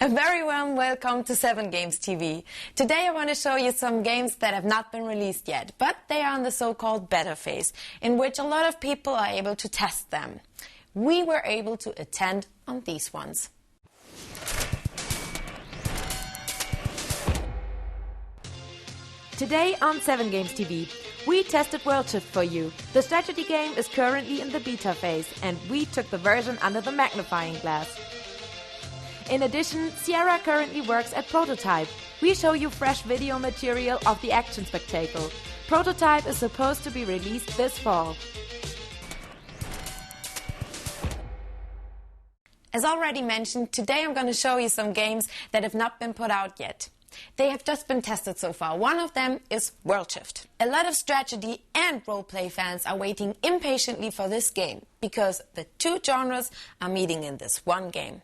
A very warm welcome to 7Games TV. Today I want to show you some games that have not been released yet, but they are in the so-called beta phase, in which a lot of people are able to test them. We were able to attend on these ones. Today on 7Games TV, we tested Worldshift for you. The strategy game is currently in the beta phase, and we took the version under the magnifying glass. In addition, Sierra currently works at Prototype. We show you fresh video material of the action spectacle. Prototype is supposed to be released this fall. As already mentioned, today I'm going to show you some games that have not been put out yet. They have just been tested so far. One of them is Worldshift. A lot of strategy and roleplay fans are waiting impatiently for this game because the two genres are meeting in this one game.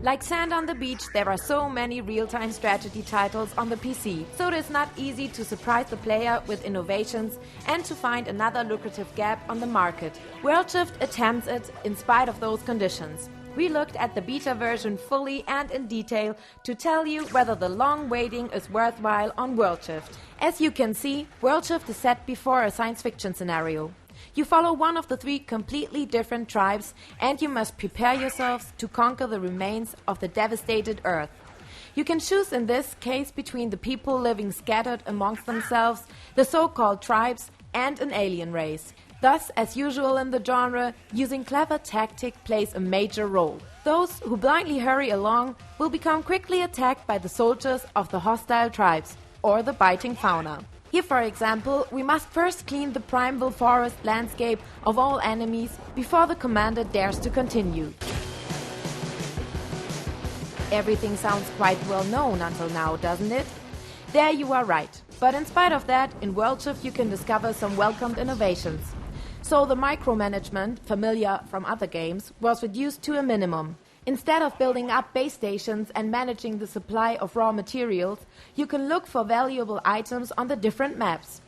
Like sand on the beach, there are so many real-time strategy titles on the PC, so it is not easy to surprise the player with innovations and to find another lucrative gap on the market. Worldshift attempts it in spite of those conditions. We looked at the beta version fully and in detail to tell you whether the long waiting is worthwhile on Worldshift. As you can see, Worldshift is set before a science fiction scenario. You follow one of the three completely different tribes and you must prepare yourselves to conquer the remains of the devastated Earth. You can choose in this case between the people living scattered amongst themselves, the so-called tribes, and an alien race. Thus, as usual in the genre, using clever tactic plays a major role. Those who blindly hurry along will become quickly attacked by the soldiers of the hostile tribes, or the biting fauna. Here, for example, we must first clean the primeval forest landscape of all enemies before the commander dares to continue. Everything sounds quite well known until now, doesn't it? There you are right. But in spite of that, in Worldshift you can discover some welcomed innovations. So the micromanagement, familiar from other games, was reduced to a minimum. Instead of building up base stations and managing the supply of raw materials, you can look for valuable items on the different maps.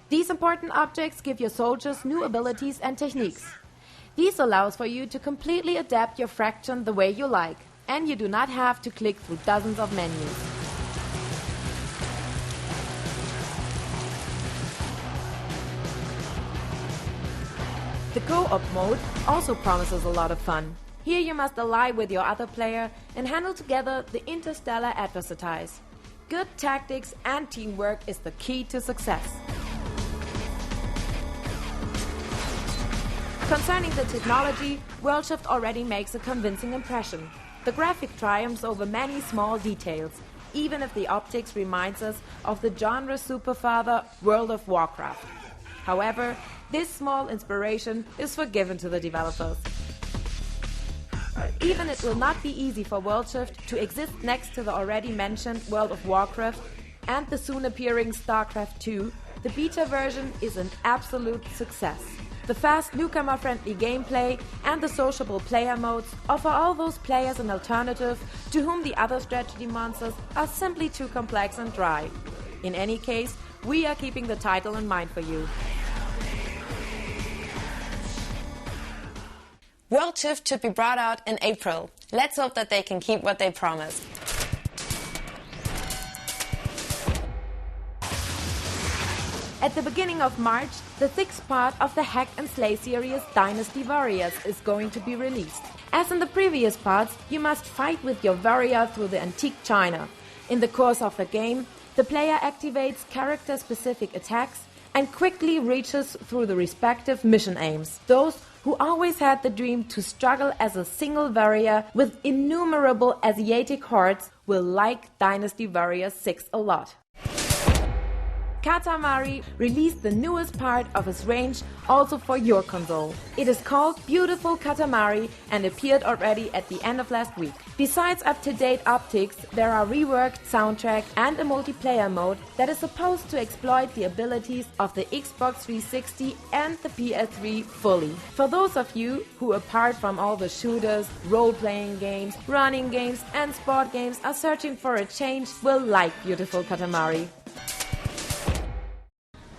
These important objects give your soldiers new abilities and techniques. This allows for you to completely adapt your fraction the way you like, and you do not have to click through dozens of menus. The co-op mode also promises a lot of fun. Here you must ally with your other player and handle together the interstellar adversities. Good tactics and teamwork is the key to success. Concerning the technology, Worldshift already makes a convincing impression. The graphic triumphs over many small details, even if the optics reminds us of the genre superfather World of Warcraft. However, this small inspiration is forgiven to the developers. Even it will not be easy for Worldshift to exist next to the already mentioned World of Warcraft and the soon appearing StarCraft 2, the beta version is an absolute success. The fast newcomer-friendly gameplay and the sociable player modes offer all those players an alternative to whom the other strategy monsters are simply too complex and dry. In any case, we are keeping the title in mind for you. Worldshift should be brought out in April. Let's hope that they can keep what they promised. At the beginning of March, the 6th part of the Hack and Slay series Dynasty Warriors is going to be released. As in the previous parts, you must fight with your warrior through the antique China. In the course of the game, the player activates character-specific attacks and quickly reaches through the respective mission aims. Those who always had the dream to struggle as a single warrior with innumerable Asiatic hordes will like Dynasty Warriors 6 a lot. Katamari released the newest part of its range also for your console. It is called Beautiful Katamari and appeared already at the end of last week. Besides up-to-date optics, there are reworked soundtrack and a multiplayer mode that is supposed to exploit the abilities of the Xbox 360 and the PS3 fully. For those of you who, apart from all the shooters, role-playing games, running games and sport games, are searching for a change, will like Beautiful Katamari.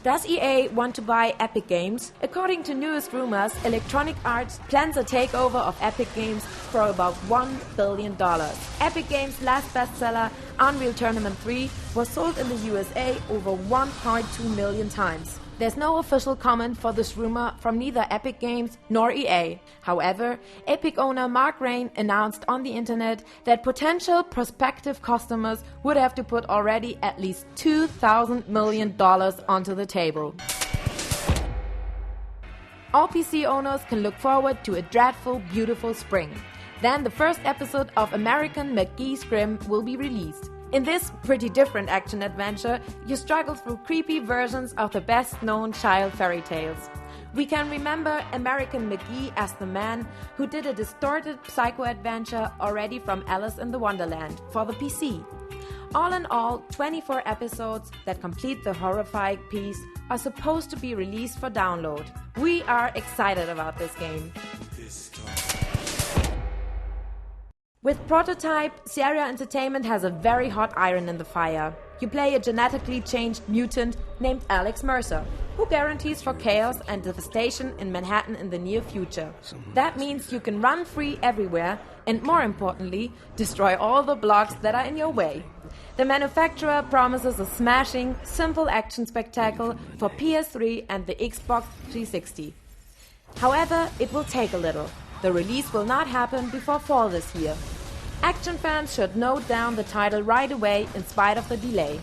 Does EA want to buy Epic Games? According to newest rumors, Electronic Arts plans a takeover of Epic Games for about $1 billion. Epic Games' last bestseller, Unreal Tournament 3, was sold in the USA over 1.2 million times. There's no official comment for this rumor from neither Epic Games nor EA. However, Epic owner Mark Rain announced on the internet that potential prospective customers would have to put already at least $2,000 million onto the table. All PC owners can look forward to a dreadful, beautiful spring. Then the first episode of American McGee's Grimm will be released. In this pretty different action-adventure, you struggle through creepy versions of the best-known child fairy tales. We can remember American McGee as the man who did a distorted psycho-adventure already from Alice in the Wonderland for the PC. All in all, 24 episodes that complete the horrifying piece are supposed to be released for download. We are excited about this game. With Prototype, Sierra Entertainment has a very hot iron in the fire. You play a genetically changed mutant named Alex Mercer, who guarantees for chaos and devastation in Manhattan in the near future. That means you can run free everywhere and, more importantly, destroy all the blocks that are in your way. The manufacturer promises a smashing, simple action spectacle for PS3 and the Xbox 360. However, it will take a little. The release will not happen before fall this year. Action fans should note down the title right away in spite of the delay.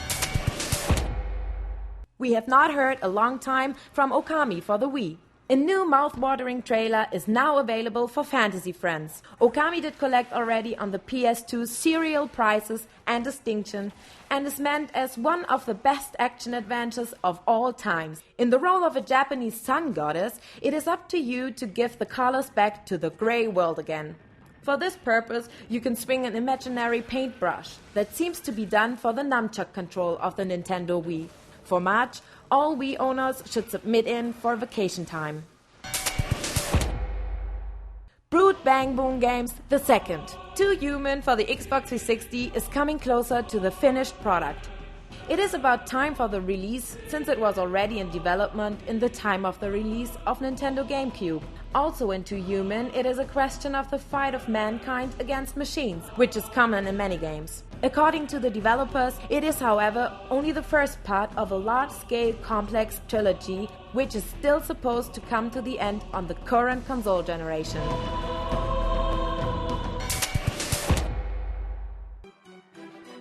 We have not heard a long time from Okami for the Wii. A new mouth-watering trailer is now available for fantasy friends. Okami did collect already on the PS2 serial prizes and distinction and is meant as one of the best action adventures of all times. In the role of a Japanese sun goddess, it is up to you to give the colors back to the grey world again. For this purpose, you can swing an imaginary paintbrush that seems to be done for the nunchuck control of the Nintendo Wii. For March, all Wii owners should submit in for vacation time. Brood Bang Boom Games the second. Too Human for the Xbox 360 is coming closer to the finished product. It is about time for the release, since it was already in development in the time of the release of Nintendo GameCube. Also in Too Human, it is a question of the fight of mankind against machines, which is common in many games. According to the developers, it is, however, only the first part of a large-scale complex trilogy, which is still supposed to come to the end on the current console generation.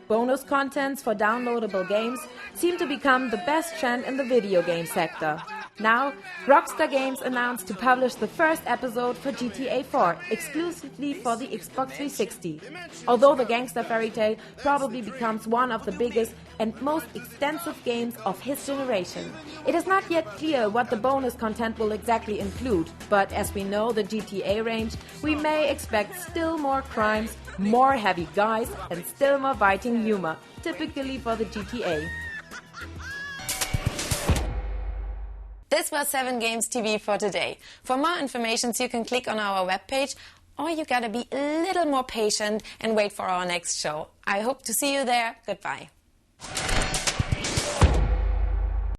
Bonus contents for downloadable games seem to become the best trend in the video game sector. Now, Rockstar Games announced to publish the first episode for GTA 4, exclusively for the Xbox 360. Although the gangster fairy tale probably becomes one of the biggest and most extensive games of his generation. It is not yet clear what the bonus content will exactly include, but as we know the GTA range, we may expect still more crimes, more heavy guys, and still more biting humor, typically for the GTA. This was 7Games TV for today. For more information, you can click on our webpage, or you gotta be a little more patient and wait for our next show. I hope to see you there. Goodbye.